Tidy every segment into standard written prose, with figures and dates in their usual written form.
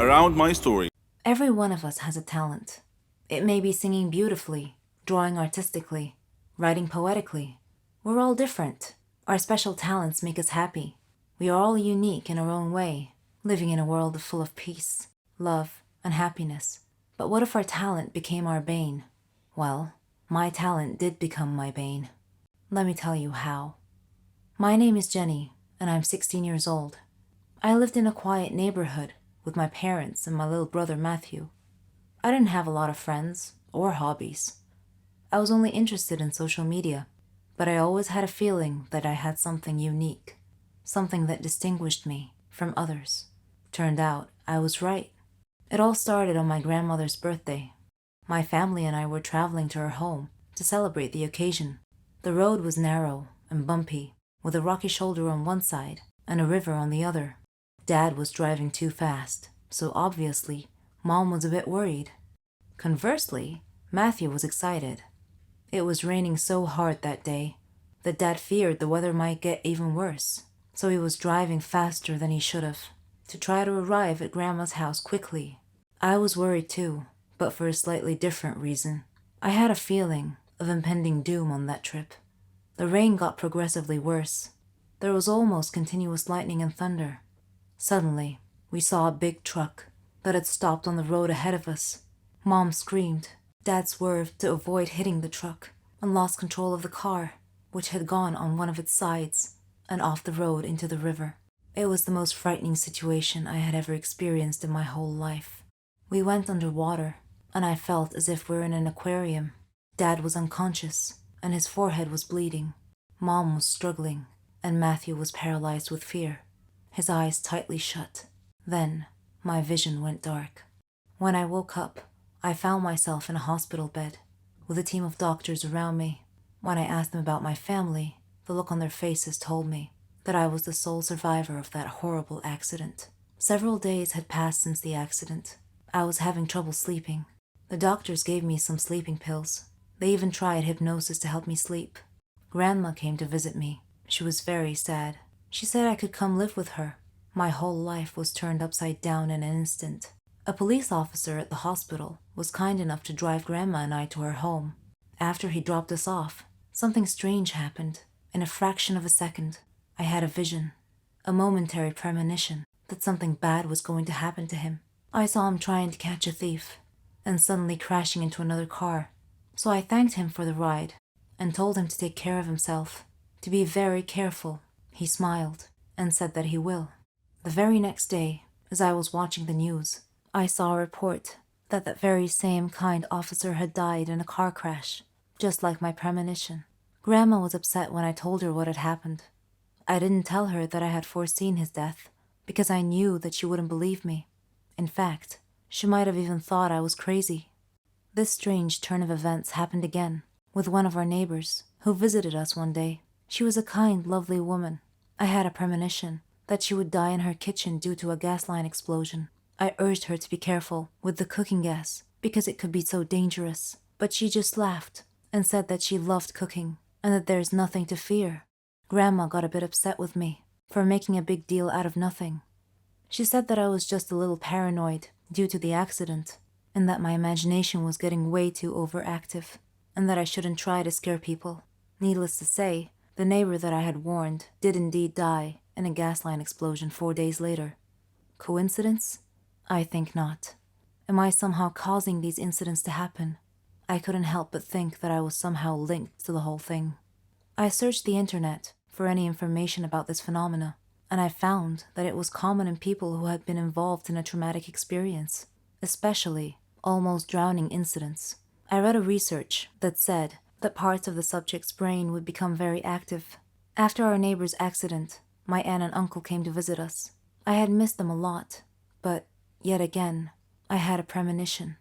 around my story. Every one of us has a talent. It may be singing beautifully, drawing artistically, writing poetically. We're all different. Our special talents make us happy. We are all unique in our own way, living in a world full of peace, love, and happiness. But what if our talent became our bane? Well, my talent did become my bane. Let me tell you how. My name is Jenny, and I'm 16 years old. I lived in a quiet neighborhood with my parents and my little brother Matthew. I didn't have a lot of friends or hobbies. I was only interested in social media, but I always had a feeling that I had something unique, something that distinguished me from others. Turned out I was right. It all started on my grandmother's birthday. My family and I were traveling to her home to celebrate the occasion. The road was narrow and bumpy, with a rocky shoulder on one side and a river on the other. Dad was driving too fast, so obviously, Mom was a bit worried. Conversely, Matthew was excited. It was raining so hard that day that Dad feared the weather might get even worse, so he was driving faster than he should have to try to arrive at Grandma's house quickly. I was worried too, but for a slightly different reason. I had a feeling of impending doom on that trip. The rain got progressively worse. There was almost continuous lightning and thunder. Suddenly, we saw a big truck that had stopped on the road ahead of us. Mom screamed. Dad swerved to avoid hitting the truck and lost control of the car, which had gone on one of its sides and off the road into the river. It was the most frightening situation I had ever experienced in my whole life. We went underwater, and I felt as if we were in an aquarium. Dad was unconscious, and his forehead was bleeding. Mom was struggling, and Matthew was paralyzed with fear, his eyes tightly shut. Then, my vision went dark. When I woke up, I found myself in a hospital bed, with a team of doctors around me. When I asked them about my family, the look on their faces told me that I was the sole survivor of that horrible accident. Several days had passed since the accident. I was having trouble sleeping. The doctors gave me some sleeping pills. They even tried hypnosis to help me sleep. Grandma came to visit me. She was very sad. She said I could come live with her. My whole life was turned upside down in an instant. A police officer at the hospital was kind enough to drive Grandma and I to her home. After he dropped us off, something strange happened. In a fraction of a second, I had a vision, a momentary premonition that something bad was going to happen to him. I saw him trying to catch a thief, and suddenly crashing into another car. So I thanked him for the ride, and told him to take care of himself, to be very careful. He smiled, and said that he will. The very next day, as I was watching the news, I saw a report that that very same kind officer had died in a car crash, just like my premonition. Grandma was upset when I told her what had happened. I didn't tell her that I had foreseen his death, because I knew that she wouldn't believe me. In fact, she might have even thought I was crazy. This strange turn of events happened again, with one of our neighbors, who visited us one day. She was a kind, lovely woman. I had a premonition that she would die in her kitchen due to a gas line explosion. I urged her to be careful with the cooking gas, because it could be so dangerous. But she just laughed and said that she loved cooking, and that there's nothing to fear. Grandma got a bit upset with me for making a big deal out of nothing. She said that I was just a little paranoid due to the accident, and that my imagination was getting way too overactive, and that I shouldn't try to scare people. Needless to say, the neighbor that I had warned did indeed die in a gas line explosion 4 days later. Coincidence? I think not. Am I somehow causing these incidents to happen? I couldn't help but think that I was somehow linked to the whole thing. I searched the internet for any information about this phenomena, and I found that it was common in people who had been involved in a traumatic experience, especially almost drowning incidents. I read a research that said that parts of the subject's brain would become very active. After our neighbor's accident, my aunt and uncle came to visit us. I had missed them a lot, but yet again, I had a premonition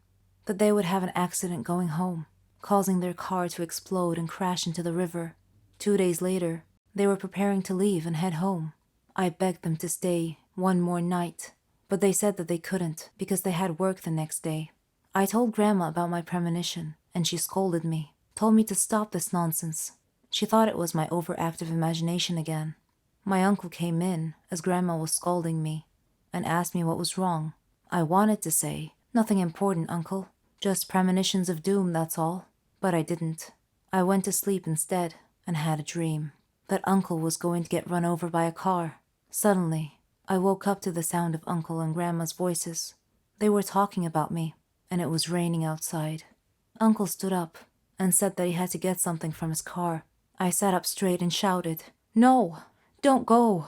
that they would have an accident going home, causing their car to explode and crash into the river. 2 days later, they were preparing to leave and head home. I begged them to stay one more night, but they said that they couldn't because they had work the next day. I told Grandma about my premonition, and she scolded me, told me to stop this nonsense. She thought it was my overactive imagination again. My uncle came in as Grandma was scolding me and asked me what was wrong. I wanted to say, "Nothing important, Uncle. Just premonitions of doom, that's all." But I didn't. I went to sleep instead and had a dream that Uncle was going to get run over by a car. Suddenly, I woke up to the sound of Uncle and Grandma's voices. They were talking about me, and it was raining outside. Uncle stood up and said that he had to get something from his car. I sat up straight and shouted, "No, don't go."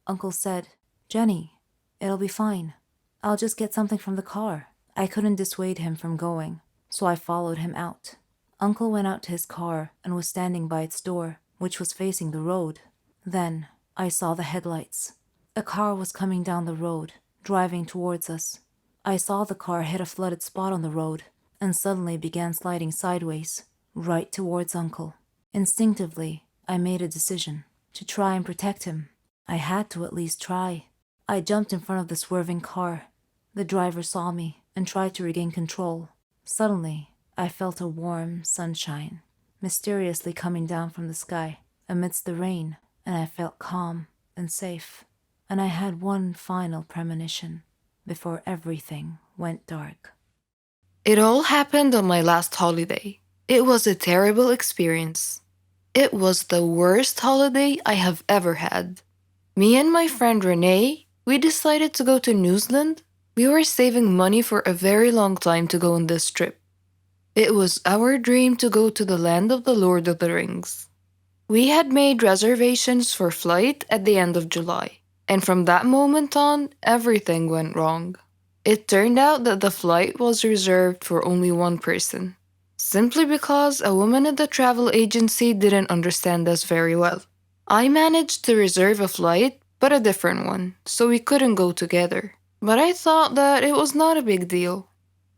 Uncle said, "Jenny, it'll be fine. I'll just get something from the car." I couldn't dissuade him from going, so I followed him out. Uncle went out to his car and was standing by its door, which was facing the road. Then I saw the headlights. A car was coming down the road, driving towards us. I saw the car hit a flooded spot on the road and suddenly began sliding sideways, right towards Uncle. Instinctively, I made a decision to try and protect him. I had to at least try. I jumped in front of the swerving car. The driver saw me and tried to regain control. Suddenly, I felt a warm sunshine mysteriously coming down from the sky amidst the rain, and I felt calm and safe. And I had one final premonition before everything went dark. It all happened on my last holiday. It was a terrible experience. It was the worst holiday I have ever had. Me and my friend Renee, we decided to go to New Zealand. We were saving money for a very long time to go on this trip. It was our dream to go to the land of the Lord of the Rings. We had made reservations for flight at the end of July, and from that moment on, everything went wrong. It turned out that the flight was reserved for only one person, simply because a woman at the travel agency didn't understand us very well. I managed to reserve a flight, but a different one, so we couldn't go together. But I thought that it was not a big deal.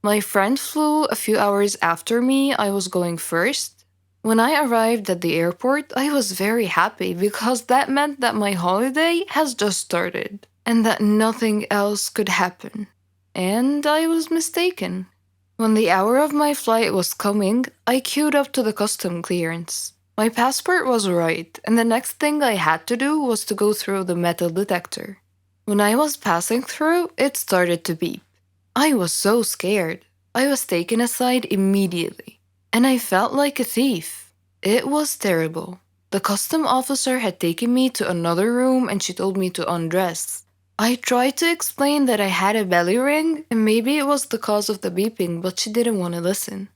My friend flew a few hours after me. I was going first. When I arrived at the airport, I was very happy because that meant that my holiday has just started and that nothing else could happen. And I was mistaken. When the hour of my flight was coming, I queued up to the custom clearance. My passport was right, and the next thing I had to do was to go through the metal detector. When I was passing through, it started to beep. I was so scared. I was taken aside immediately, and I felt like a thief. It was terrible. The custom officer had taken me to another room and she told me to undress. I tried to explain that I had a belly ring and maybe it was the cause of the beeping, but she didn't want to listen.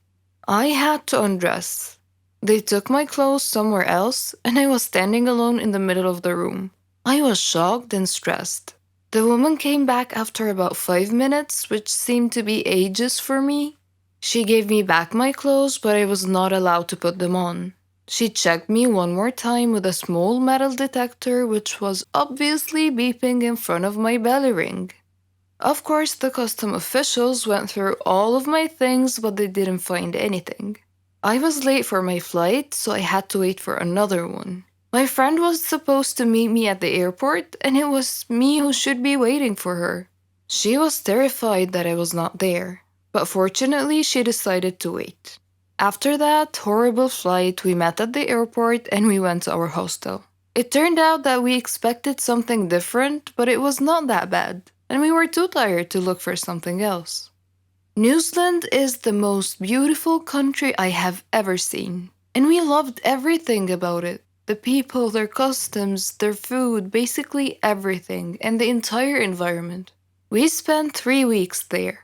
I had to undress. They took my clothes somewhere else, and I was standing alone in the middle of the room. I was shocked and stressed. The woman came back after about 5 minutes, which seemed to be ages for me. She gave me back my clothes, but I was not allowed to put them on. She checked me one more time with a small metal detector, which was obviously beeping in front of my belly ring. Of course, the custom officials went through all of my things, but they didn't find anything. I was late for my flight, so I had to wait for another one. My friend was supposed to meet me at the airport, and it was me who should be waiting for her. She was terrified that I was not there, but fortunately she decided to wait. After that horrible flight, we met at the airport and we went to our hostel. It turned out that we expected something different, but it was not that bad, and we were too tired to look for something else. New Zealand is the most beautiful country I have ever seen, and we loved everything about it. The people, their customs, their food, basically everything, and the entire environment. We spent 3 weeks there.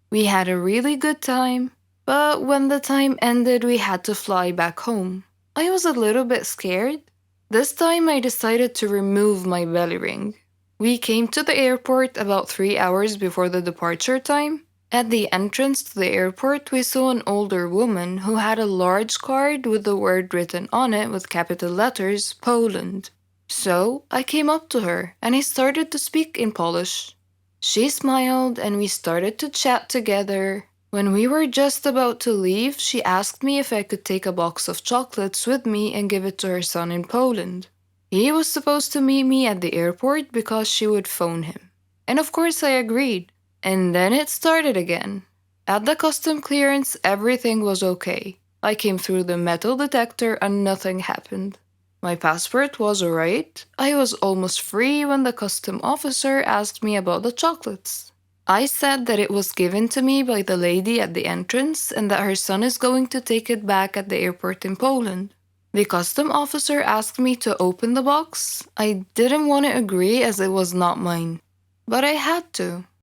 We had a really good time, but when the time ended, we had to fly back home. I was a little bit scared. This time I decided to remove my belly ring. We came to the airport about 3 hours before the departure time. At the entrance to the airport, we saw an older woman who had a large card with the word written on it with capital letters, Poland. So I came up to her and I started to speak in Polish. She smiled and we started to chat together. When we were just about to leave, she asked me if I could take a box of chocolates with me and give it to her son in Poland. He was supposed to meet me at the airport because she would phone him. And of course I agreed. And then it started again. At the custom clearance, everything was okay. I came through the metal detector and nothing happened. My passport was alright. I was almost free when the custom officer asked me about the chocolates. I said that it was given to me by the lady at the entrance and that her son is going to take it back at the airport in Poland. The custom officer asked me to open the box. I didn't want to agree as it was not mine, but I had to.